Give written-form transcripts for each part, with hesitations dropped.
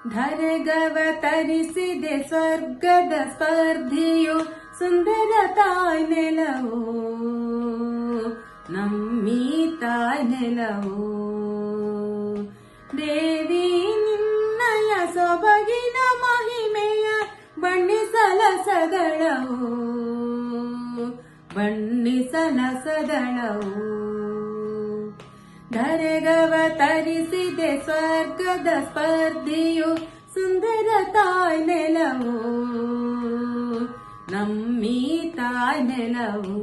ಧರೆಗವತರಿಸಿದೆ ಸ್ವರ್ಗದ ಸ್ಪರ್ಧಿಯು ಸುಂದರ ತಾಯ್ ನೆಲವೋ ನಮ್ಮೀ ತಾಯ್ ನೆಲವೋ. ದೇವಿ ನಿನ್ನಯ ಸೊಬಗಿನ ಮಹಿಮೆಯ ಬಣ್ಣಿಸಲಸದಳವೋ ಬಣ್ಣಿಸಲಸದಳವೋ. ಧರೆಗವತರಿಸಿದೆ ಸ್ವರ್ಗದ ಸ್ಪರ್ಧಿಯು ಸುಂದರ ತಾಯ್ ನೆಲವೋ ನಮ್ಮೀ ತಾಯ್ ನೆಲವೋ.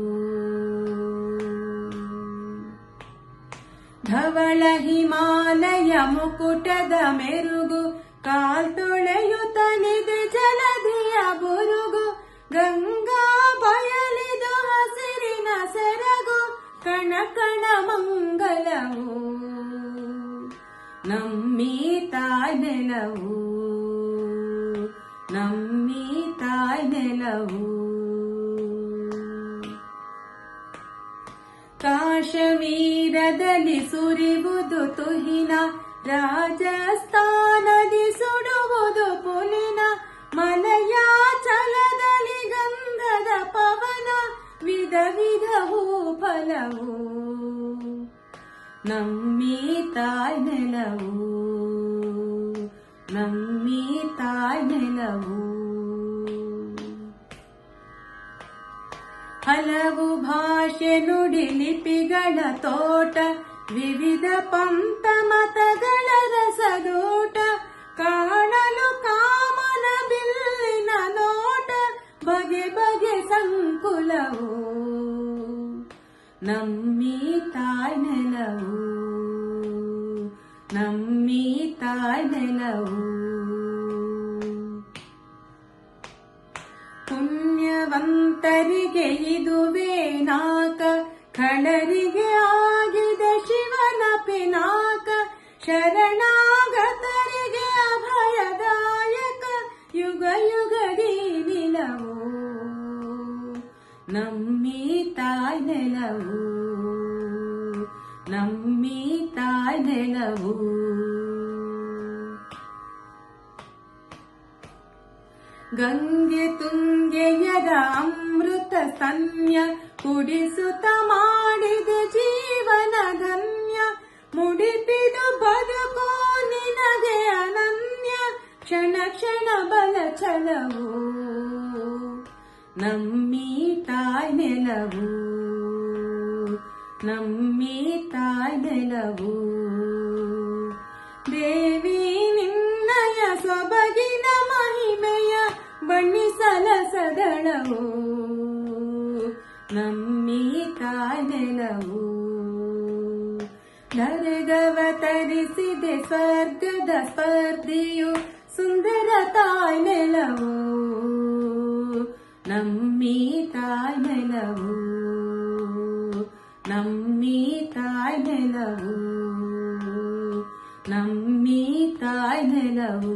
ಧವಳ ಹಿಮಾಲಯ ಮುಕುಟದ ಮೆರುಗು ಕಾಲ್ತೊಳೆಯುತ್ತನಿದೆ ಜಲಧಿಯ ಬುರುಗು. ಗಂಗಾ ಬಯಲಿದು ಹಸಿರಿನ ಸೆರಗು ಕಣ ಕಣ ಮಂಗಲವೋ ನಮ್ಮೀ ತಾಯ್ ನೆಲವೋ ನಮ್ಮೀ ತಾಯ್ ನೆಲವೋ. ಕಾಶ್ಮೀರದಲ್ಲಿ ಸುರಿವುದು ತುಹಿನ, ರಾಜಸ್ಥಾನದಿ ಸುಡುವುದು ಪುಲಿನ, ಮಲಯಾಚಲದಲ್ಲಿ ಗಂಧದ ಪವನ, ವಿಧ ವಿಧ ಹೂಫಲವೋ ನಮ್ಮೀ ತಾಯ್ ನೆಲವೋ ನಮ್ಮೀ ತಾಯ್ ನೆಲವೋ. ಹಲವು ಭಾಷೆ ನುಡಿ ಲಿಪಿಗಳ ತೋಟ, ವಿವಿಧ ಪಂಥ ಮತಗಳ ರಸದೋಟ, ಕಾಣಲು ಕಾಮನ ಬಿಲ್ಲಿನ ನೋಟ, ಬಗೆ ಬಗೆ ಸಂಕುಲವೋ ನಮ್ಮೀ ತಾಯ್ ನೆಲವೋ ನಮ್ಮೀ ತಾಯ್ ನೆಲವೋ. ಪುಣ್ಯವಂತರಿಗೆ ಇದುವೇ ನಾಕ, ಖಳರಿಗೆ ಆಗಿದೆ ಶಿವನ ಪಿನಾಕ, ಶರಣಾಗತರಿಗೆ ಅಭಯದಾಯಕ, ಯುಗ ಯುಗದಿ ನಿಲವೋ ನಮ್ಮೀ ತಾಯ್ ನೆಲವೋ ನಮ್ಮೀ ತಾಯ್ ನೆಲವೋ. ಗಂಗೆ ತುಂಗೆಯರ ಅಮೃತ ಸ್ತನ್ಯ, ಕುಡಿಸುತ್ತ ಮಾಡಿದೆ ಜೀವನ ಧನ್ಯ, ಮುಡಿಪಿದು ಬದುಕೋ ನಿನಗೆ ಅನನ್ಯ, ಕ್ಷಣ ಕ್ಷಣ ಬಲ ಛಲವೋ ನಮ್ಮೀ ತಾಯ್ ನೆಲವೋ ನಮ್ಮೀ ತಾಯ್ ನೆಲವೋ. ದೇವಿ ನಿನ್ನಯ ಸೊಬಗಿನ ಮಹಿಮೆಯ ಬಣ್ಣಿಸಲಸದಳವೋ ನಮ್ಮೀ ತಾಯ್ ನೆಲವೋ. ಧರೆಗವತರಿಸಿದೆ ಸ್ವರ್ಗದ ಸ್ಪರ್ಧಿಯು ಸುಂದರ ತಾಯ್ ನೆಲವೋ ನಮ್ಮೀ ತಾಯ್ ನೆಲವೋ ನಮ್ಮೀ ತಾಯ್ ನೆಲವೋ ನಮ್ಮೀ ತಾಯ್ ನೆಲವೋ.